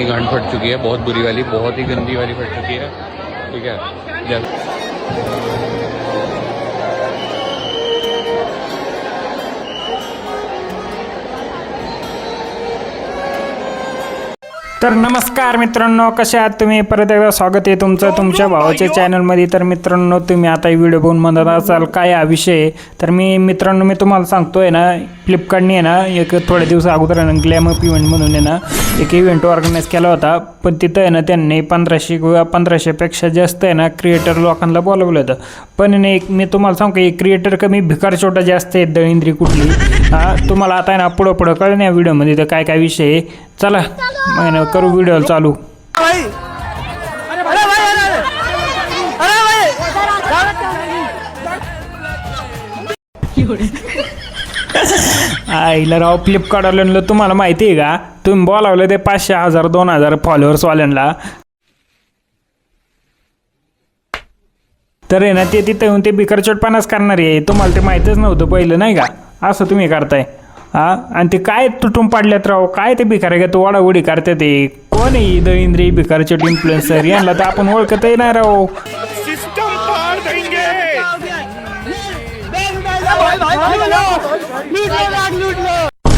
गांड फट चुकी है, बहुत बुरी वाली, बहुत ही गंदी वाली फट चुकी है। ठीक है, तर नमस्कार मित्रांनो, कसे आहात तुम्ही? परत एकदा स्वागत आहे तुमचं तुमच्या भावाच्या चॅनलमध्ये। तर मित्रांनो, तुम्ही आता व्हिडिओ बघून म्हणत असाल काय हा विषय, तर मित्रांनो मी तुम्हाला सांगतोय ना, फ्लिपकार्टने आहे ना एक थोड्या दिवस अगोदर आहे ना ग्लॅम अप इव्हेंट म्हणून आहे ना एक इव्हेंट ऑर्गनाईज केला होता। पण तिथं आहे ना त्यांनी 1500पेक्षा जास्त आहे ना क्रिएटर लोकांना बोलवलं होतं। पण नाही, मी तुम्हाला सांगतो एक क्रिएटर कमी भिकार छोटा जास्त आहेत, दळिंद्री कुठली तुम्हाला आता आहे ना पुढं कळलं या व्हिडिओमध्ये तर काय काय विषय आहे। चला मग करू व्हिडिओ चालू। आईला राव, फ्लिपकार्टवाल्यांना तुम्हाला माहिती आहे का, तुम्ही बोलावलं ते 500, 1000, 2000 फॉलोअर्स वाल्यांना, तर आहे ना ते तिथं येऊन ते भिकारचोटपणाच करणार आहे। तुम्हाला ते माहीतच नव्हतं पहिलं नाही का, असं तुम्ही करताय आणि ते काय तुटून पाडल्यात राव, काय ते भिकार आहे का तो ओढाओढी करते, ते कोण आहे दळिंद्री भिकारचोट इन्फ्लुएन्सर, यांना तर आपण ओळखतही नाही राव।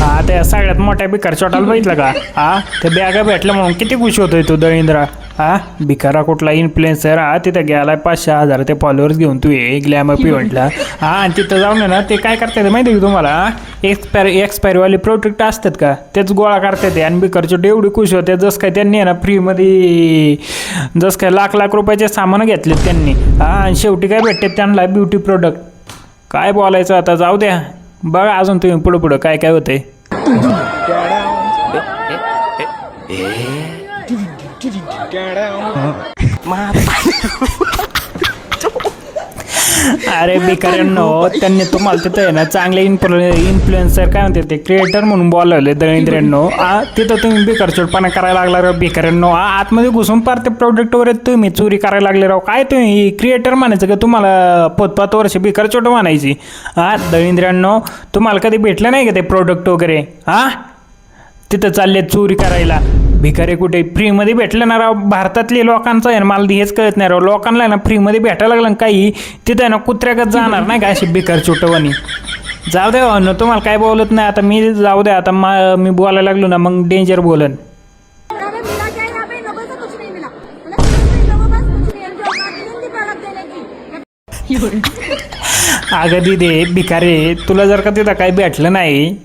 हा, त्या सगळ्यात मोठ्या भिकार चोटाला बघितलं का, ते बॅगा भेटलं म्हणून किती खुश होतोय तो दळिंद्रा। भिकारा कुठला इन्फ्लुएन्सर तिथे गेलाय 500, 1000 ते फॉलोअर्स घेऊन तू ग्लॅम अप इव्हेंटला आणि तिथं जाऊन ना ते काय करतात माहिती आहे तुम्हाला, एक्सपायरीवाले प्रोडक्ट असतात का तेच गोळा करतात आणि भिकार चोट एवढी खुश होते जसं काय त्यांनी आहे ना फ्रीमध्ये जसं काय लाख रुपयाचे सामान घेतलेत त्यांनी आणि शेवटी काय भेटते त्यांना ब्युटी प्रोडक्ट। काय बोलायचं आता, जाऊ द्या, बघा अजून तुम्ही पुढं काय काय होतंय। अरे भिकाऱ्यांनो, त्यांनी तुम्हाला तिथं आहे ना चांगले इन्फ्लुएन्सर काय म्हणते ते क्रिएटर म्हणून बोलावले दळिंद्रांनो, तिथं तुम्ही भिकारचोटपणा करायला लागला राव भिकाऱ्यांनो। आतमध्ये घुसून पार ते प्रोडक्ट वगैरे तुम्ही चोरी करायला लागले राव। काय तुम्ही क्रिएटर म्हणायचं का, तुम्हाला 5-5 वर्ष भिकारचोट म्हणायची दळिंद्रांनो? तुम्हाला कधी भेटलं नाही का ते प्रोडक्ट वगैरे तिथं चालले चोरी करायला? भिकारी कुठे फ्रीमध्ये भेटलं ना राव, भारतातले लोकांचं आहे ना मला हेच कळत नाही राव, लोकांना आहे ना फ्रीमध्ये भेटायला लागलं काही तिथं आहे ना कुत्र्यागत जाणार नाही का अशी भिकार चोटवानी। जाऊ द्या न, तुम्हाला काय बोलत नाही आता मी, जाऊ द्या आता मी बोलायला लागलो ना मग डेंजर बोलन। अगं दिदे भिकारे, तुला जर का तिथं काही भेटलं नाही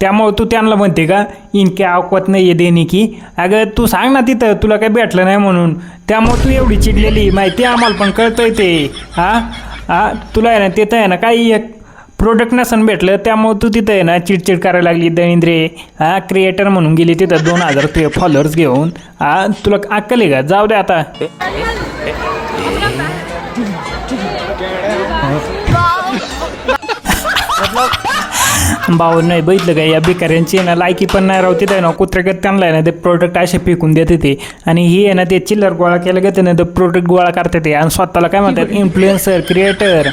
त्यामुळे तू त्यांना म्हणते का इनके अवकत नाही आहे देणे की? अगं तू सांग ना तिथं तुला काही भेटलं नाही म्हणून, त्यामुळे तू एवढी चिडलेली माहिती आम्हाला पण कळतंय ते। तुला आहे ना तिथं आहे ना काही एक प्रोडक्ट नसन भेटलं त्यामुळे तू तिथं आहे ना चिडचिड करायला लागली दळिंद्रे। क्रिएटर म्हणून गेली तिथं 2000 तुझे फॉलोअर्स घेऊन, तुला अक्कल आहे का? जाऊ दे आता। भाऊ नाही बघितलं का, या भिकाऱ्यांची ना लायकी पण नाही राव, तिथं आहे ना कुत्र्यागत त्यांना आहे ना ते प्रोडक्ट असे फेकून देते ते, आणि ही आहे ना ते चिल्लर गोळा केलं का ते प्रोडक्ट गोळा करते ते आणि स्वतःला काय म्हणतात इन्फ्लुएन्सर क्रिएटर।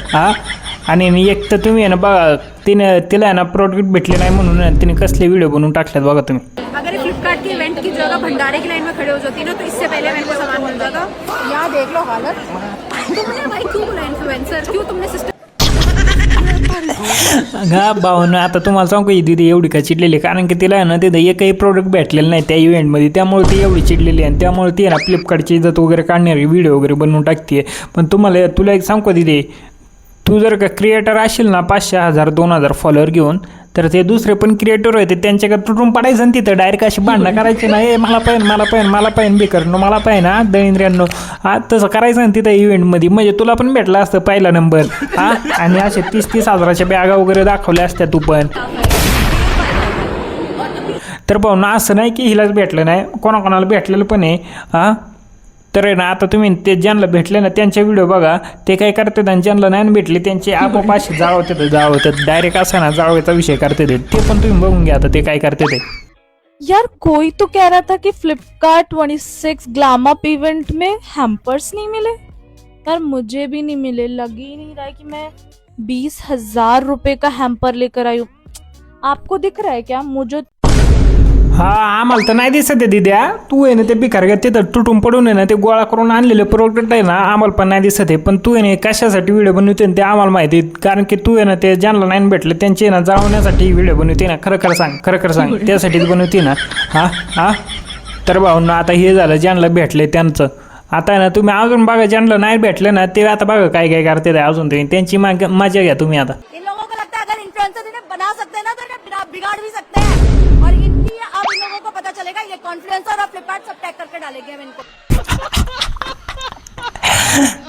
आणि एक तर तुम्ही आहे ना बघा तिला आहे ना प्रोडक्ट भेटले नाही म्हणून तिने कसले व्हिडिओ बनवून टाकल्यात बघा तुम्ही। अगर फ्लिपकार्ट की इवेंट की जगह भंडारे की लाइन में खड़े हो जाती ना तो इससे पहले मेरे को सामान मिल जाता। यहाँ देख लो हालत, तुमने भाई क्यों बोला इन्फ्लुएंसर, क्यों तुमने सिस्टम भावना। आता तुम्हाला सांगू ही दीदी एवढी का चिडलेली, कारण की तिला आहे ना तिथं एकही प्रोडक्ट भेटलेलं नाही त्या इव्हेंटमध्ये, त्यामुळे ती एवढी चिडलेली आणि त्यामुळे ती आहे ना फ्लिपकार्टची इज्जत वगैरे काढणारी व्हिडिओ वगैरे बनवून टाकते। पण तुला एक सांगू दीदी, तू जर का क्रिएटर असेल ना 500, 1000, 2000 फॉलोअर घेऊन, तर ते दुसरे पण क्रिएटर होते त्यांच्याकडे तुटून पडायचं ना तिथं डायरेक्ट अशी भांडणं करायची ना, ए मला पाहिजे भिकारणं मला पाहिजे ना दळिंद्र्यांनो, तसं करायचं ना तिथं इव्हेंटमध्ये, म्हणजे तुला पण भेटला असतं पहिला नंबर आणि असे 30-30 हजाराच्या बॅगा वगैरे दाखवल्या असत्या तू पण। तर भाऊ ना असं नाही की हिलाच भेटलं नाही, कोणाकोणाला भेटलेलं पण आहे तर आहे ना आता तुम्ही ते ज्यांना भेटले ना त्यांचे व्हिडिओ बघा, ते काय करतात आणि ज्यांना नाही भेटले त्यांचे आपोआप असे जाळवतात डायरेक्ट असा ना जाळवायचा विषय करते ते पण तुम्ही बघून घ्या आता ते काय करते ते। यार कोई तो कह रहा था कि फ्लिपकार्ट 26 ग्लैम अप इवेंट में हैम्पर्स नहीं मिले, यार मुझे भी नहीं मिले, लग ही नहीं रहा है कि मैं 20,000 रुपए का हैम्पर लेकर आई हूँ। आपको दिख रहा है क्या? मुझे हा आम्हाला तर नाही दिसत आहे दिद्या. तू आहे ना ते भिकार का तिथं तुटून पडून आहे ना ते गोळा करून आणलेले प्रोडक्ट आहे ना आम्हाला पण नाही दिसत आहे. पण तू आहे ना कशासाठी व्हिडिओ बनवते ते आम्हाला माहिती आहे. कारण की तू आहे ना ते ज्यांना नाही भेटले त्यांचे ना जाळवण्यासाठी व्हिडिओ बनवते ना. खरं खरं सांग त्यासाठीच बनवते ना. हा तर भाऊ आता हे झालं ज्यांना भेटले त्यांचं. आता आहे ना तुम्ही अजून बघा ज्यांना नाही भेटलं ना ते आता बघा काय काय करते अजून ते त्यांची मजा घ्या तुम्ही आता. इन लोगों को लगता है अगर इन्फ्लुएंसर इन्हें बना सकते हैं ना तो इन्हें बिगाड़ भी सकते हैं। और इनकी अब इन लोगों को पता चलेगा ये कॉन्फ्लुएंसर और फ्लिपकार्ट सब टैग करके डालेंगे हम इनको।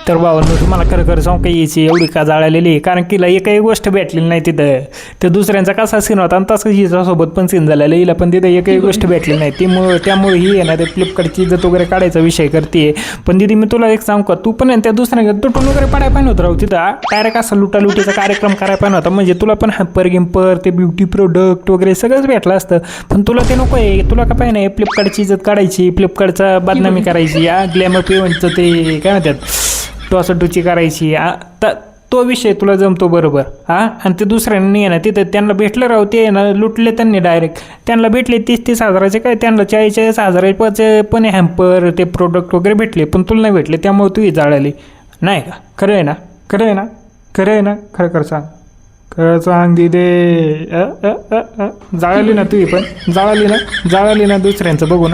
तर भावांनो तुम्हाला खरं सांगू का यायची एवढी का जाळलेली आहे. कारण की एकही गोष्ट भेटलेली नाही तिथं. ते दुसऱ्यांचा कसा सीन होता आणि तसंच हिच्यासोबत पण सीन झालेला हिला पण तिथं एकही गोष्ट भेटली नाही. त्यामुळे ही आहे ना ते फ्लिपकार्टची इज्जत वगैरे काढायचा विषय करते. पण दिदी मी तुला एक सांगू का तू पण त्या दुसऱ्या तुटून वगैरे पडायला पाहिजे होतं राहू तिथं. डायरेक्ट असा लुटालुटीचा कार्यक्रम करायला पाहिजे होता. म्हणजे तुला पण हॅम्पर गिम्पर ते ब्युटी प्रोडक्ट वगैरे सगळंच भेटलं असतं. पण तुला ते नको आहे. तुला का पाहिजे नाही फ्लिपकार्टची इज्जत काढायची फ्लिपकार्टचा बदनामी करायची ग्लॅमर पेमेंटचं ते काय म्हणतात टोची करायची. तो विषय तुला जमतो बरोबर. आणि ते दुसऱ्यांनी आहे ना तिथं त्यांना भेटलं राहू ते ना लुटले त्यांनी डायरेक्ट. त्यांना भेटले 30-30 हजाराचे काय त्यांना 40-40 हजाराचे पण हॅम्पर ते प्रोडक्ट वगैरे भेटले. पण तुला नाही भेटले त्यामुळे तू ही जाळली नाही का. खरं आहे ना खरं सांग दिदे. जाळली ना तू पण जाळली ना दुसऱ्यांचं बघून.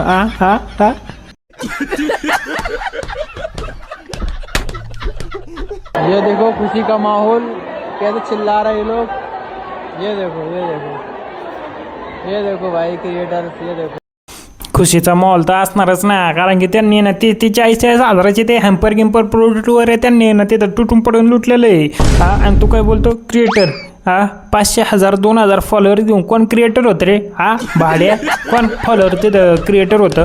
ये देखो खुशी का माहौल कैसे चिल्ला रहे ये लोग. ये देखो भाई क्रिएटर्स. ये देखो खुशीचा माहोल तर असणारच ना. कारण की त्यांनी ना ते 40-40 हजाराचे ते हॅम्पर गिम्पर प्रोडक्ट वगैरे त्यांनी ना तिथं तुटून पडून लुटलेलं आहे. आणि तू काय बोलतो क्रिएटर. 500,000 2,000 फॉलोअर घेऊन कोण क्रिएटर होतं रे. भाड्या कोण फॉलोअर तिथं क्रिएटर होतं.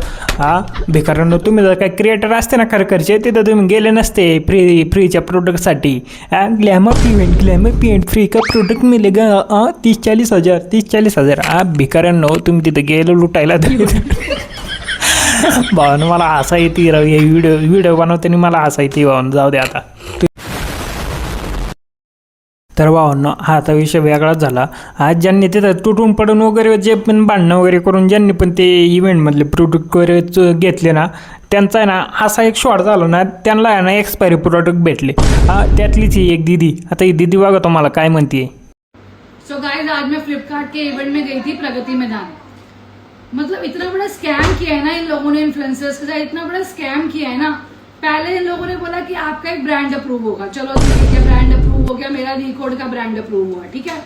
भिकारांनो तुम्ही जर काय क्रिएटर असते ना खरखरचे तिथं तुम्ही गेले नसते फ्रीच्या प्रोडक्टसाठी. ग्लॅमर इव्हेंट फ्री का प्रोडक्ट मिळेगा 30-40 हजार. भिकारांनो तुम्ही तिथं गेलो लुटायला. भावानं मला हसा येते राव हे व्हिडिओ बनवताना मला हसा येते भावानं. जाऊ दे आता. तर भावांनो हा आता विषय वेगळाच झाला. आज ज्यांनी तिथं तुटून पडून वगैरे जे पण भांडणं वगैरे करून ज्यांनी पण ते इव्हेंटमधले प्रोडक्ट वगैरे घेतले ना त्यांचा आहे ना असा एक शॉर्ट झाला ना त्यांना आहे ना एक्सपायरी प्रोडक्ट भेटले. त्यातलीच ही एक दीदी. आता ही दीदी बघा तुम्हाला काय म्हणते. सो गाइस आज मैं फ्लिपकार्ट के इवेंट में गई थी प्रगति मैदान. मतलब इतना बड़ा स्कैम किया है ना इन लोगों ने इन्फ्लुएंसर्स के साथ. इतना बड़ा स्कैम किया है ना. पहले इन लोगों ने बोला कि आपका एक ब्रांड अप्रूव होगा. चलो ठीक है ब्रांड अप्रूव हो गया. मेरा रिकॉर्ड का ब्रांड अप्रूव हुआ. ठीक है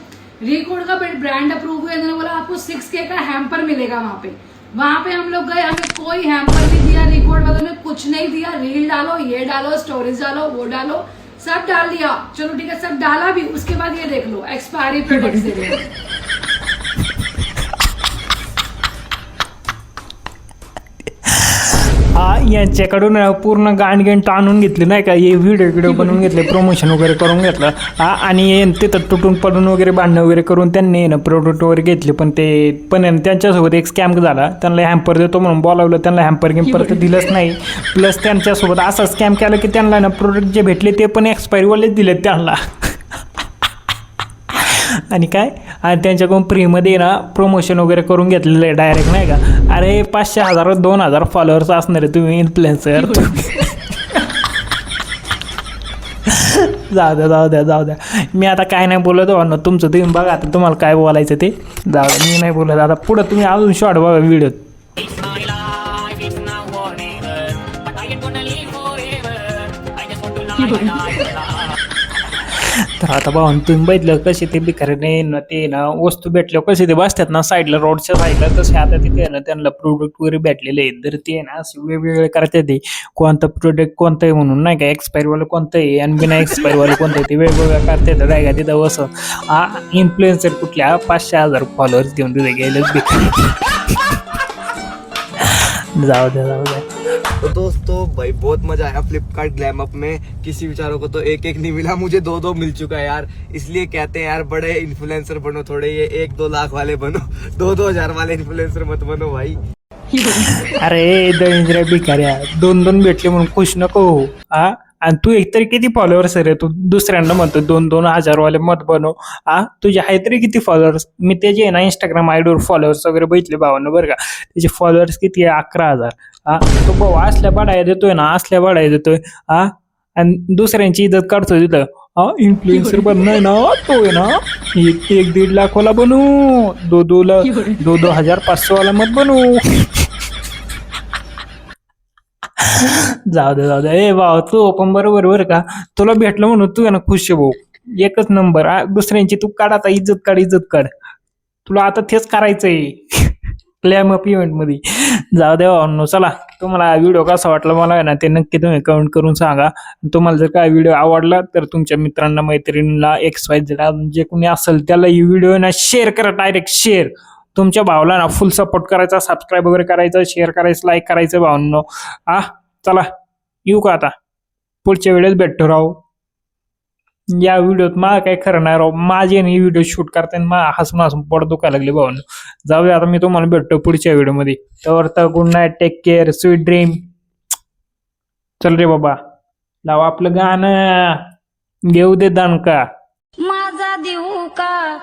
रिकॉर्ड का ब्रांड अप्रूव हुआ. इन्होंने बोला आपको 6K का हैम्पर मिलेगा वहां पे हम लोग गए. हमें कोई हैम्पर नहीं दिया. रिकॉर्ड वालों ने कुछ नहीं दिया. रील डालो ये डालो स्टोरीज डालो वो डालो सब डाल दिया. चलो ठीक है सब डाला भी. उसके बाद ये देख लो एक्सपायरी प्रोडक्ट्स दे रहे हैं. यांच्याकडून पूर्ण गांडगेंट आणून घेतली नाही का. हे व्हिडिओ बनवून घेतले प्रमोशन वगैरे करून घेतलं. आणि तिथं तुटून पडून वगैरे भांडणं वगैरे करून त्यांनी ना प्रोडक्ट वगैरे घेतले. पण त्यांच्यासोबत एक स्कॅम झाला. त्यांना हॅम्पर देतो म्हणून बोलावलं. त्यांना हॅम्पर गिम्पर तर दिलंच नाही. प्लस त्यांच्यासोबत असा स्कॅम केला की त्यांना ना प्रोडक्ट जे भेटले ते पण एक्सपायरीवालेच दिले त्यांना. आणि त्यांच्याकडून फ्रीमध्ये ना प्रमोशन वगैरे करून घेतलेलं आहे डायरेक्ट नाही का. अरे 500,000 2,000 फॉलोअर्स असणार आहे तुम्ही इन्फ्लुएन्सर. जाऊ द्या. मी आता काय नाही बोलत हो. तुमचं तुम्ही बघा आता तुम्हाला काय बोलायचं ते. जाऊ द्या मी नाही बोलत आता. पुढं तुम्ही अजून शॉर्ट बघा व्हिडिओ. तर आता भाऊन तुम्ही बघितलं कसे ते भिकारीने ना ते ना वस्तू भेटल्या कसे ते बसतात ना साईडला रोडच्या साईडला. तसे आता तिथे ना त्यांना प्रोडक्ट वगैरे भेटलेले आहेत. तर ते ना असे वेगवेगळे करतात. ते कोणतं प्रोडक्ट कोणतं आहे म्हणून नाही का. एक्सपायरीवालं कोणतं आहे आणि बिना एक्सपायरीवालं कोणतं आहे ते वेगवेगळं करतात नाही का. तिथं असं इन्फ्लुएन्सर कुठल्या 500,000 फॉलोअर्स देऊन तिथे गेलेच भिकारी. जाऊ द्या. तो दोस्तों भाई बहुत मजा आया फ्लिपकार्ट ग्लैम अप में. किसी बेचारों को तो एक नहीं मिला. मुझे 2 मिल चुका है यार. इसलिए कहते हैं यार बड़े इन्फ्लुएंसर बनो. थोड़े ये 1-2 लाख वाले बनो. 2-2 हजार वाले इन्फ्लुएंसर मत बनो भाई. अरे दळिंद्र्या भिकाऱ्या 2 भेटले म्हणून खुश नको. आणि तू एकतरी किती फॉलोअर्स रे? तू दुसऱ्यांना म्हणतो 2,000 वाले मत बनव. तुझे आहे तरी किती फॉलोअर्स? मी त्याचे आहे ना इंस्टाग्राम आयडीवर फॉलोअर्स वगैरे बघितले भावांना बरं का. त्याचे फॉलोअर्स किती आहे? 11,000. तो भाऊ असल्या बढाया देतोय ना, असल्या बढाया देतोय. आणि दुसऱ्यांची इज्जत काढतोय तिथं. इन्फ्लुएन्सर बनणार ना, तो आहे ना 1-1.5 लाख वाला बनू, 2,500 वाला मत बनू. जाऊ दे ए भाऊ, तू पण बरोबर बरं का. तुला भेटलं म्हणून तू आहे ना खुश आहे भाऊ, एकच नंबर. दुसऱ्यांची तू काढ आता, इज्जत काढ. तुला आता तेच करायचंय ग्लॅम अप इव्हेंट मध्ये. जाऊ दे भावांनो, चला. तुम्हाला व्हिडिओ कसा वाटला मला आहे ना ते नक्की तुम्ही कमेंट करून सांगा. तुम्हाला जर काय व्हिडिओ आवडला तर तुमच्या मित्रांना, मैत्रिणींना, XYZ जे कोणी असेल त्याला ही व्हिडिओ ना शेअर करा, डायरेक्ट शेअर. तुमच्या भावाला ना फुल सपोर्ट करायचा, सबस्क्राईब वगैरे करायचं, शेअर करायचं, लाईक करायचं भावांनो. चला येऊ का आता, पुढच्या वेळेस भेटतो राहू. या व्हिडिओत मला काही खरं नाही राव, माझे नाही व्हिडिओ शूट करताना मला हसून पोट दुखायला लागले भावांनो. जाऊया आता, मी तुम्हाला भेटतो पुढच्या व्हिडिओमध्ये. तर good night, take care, sweet dream. चल रे बाबा, लाव आपलं गाणं, घेऊ दे दणका. माझा देऊ का